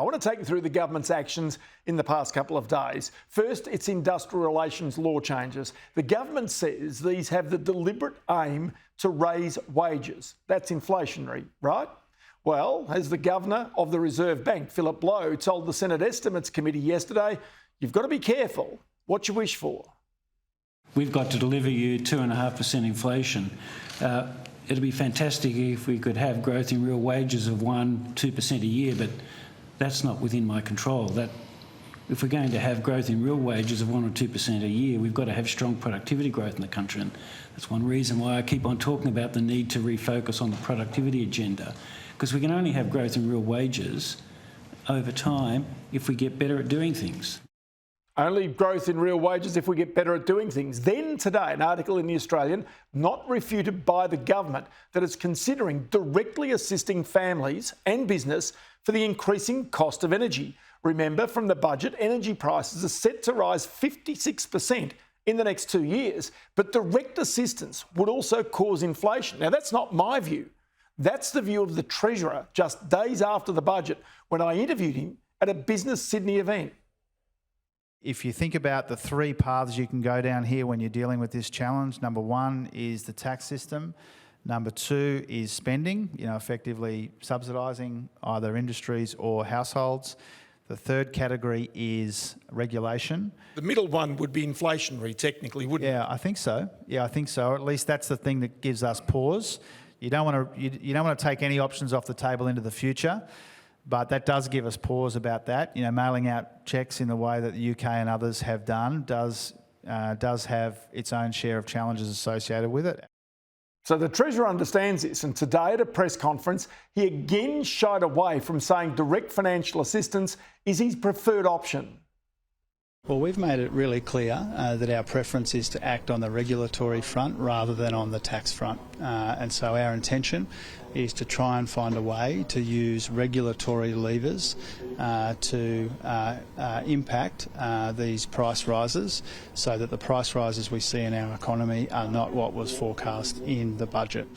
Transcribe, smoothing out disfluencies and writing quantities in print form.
I want to take you through the government's actions in the past couple of days. First, it's industrial relations law changes. The government says these have the deliberate aim to raise wages. That's inflationary, right? Well, as the Governor of the Reserve Bank, Philip Lowe, told the Senate Estimates Committee yesterday, you've got to be careful what you wish for. We've got to deliver you 2.5% inflation. It'd be fantastic if we could have growth in real wages of 1-2% a year, but that's not within my control. If we're going to have growth in real wages of 1 or 2% a year, we've got to have strong productivity growth in the country. And that's one reason why I keep on talking about the need to refocus on the productivity agenda, because we can only have growth in real wages over time if we get better at doing things. Only growth in real wages if we get better at doing things. Then today, an article in The Australian, not refuted by the government, that is considering directly assisting families and business for the increasing cost of energy. Remember, from the budget, energy prices are set to rise 56% in the next 2 years, but direct assistance would also cause inflation. Now, that's not my view. That's the view of the Treasurer just days after the budget when I interviewed him at a Business Sydney event. If you think about the three paths you can go down here when you're dealing with this challenge, number one is the tax system. Number two is spending, effectively subsidising either industries or households. The third category is regulation. The middle one would be inflationary, technically, wouldn't it? Yeah, I think so. At least that's the thing that gives us pause. You don't want to take any options off the table into the future. But that does give us pause about that. Mailing out cheques in the way that the UK and others have done does have its own share of challenges associated with it. So the Treasurer understands this, and today at a press conference, he again shied away from saying direct financial assistance is his preferred option. Well, we've made it really clear that our preference is to act on the regulatory front rather than on the tax front. And so our intention is to try and find a way to use regulatory levers to impact these price rises so that the price rises we see in our economy are not what was forecast in the budget.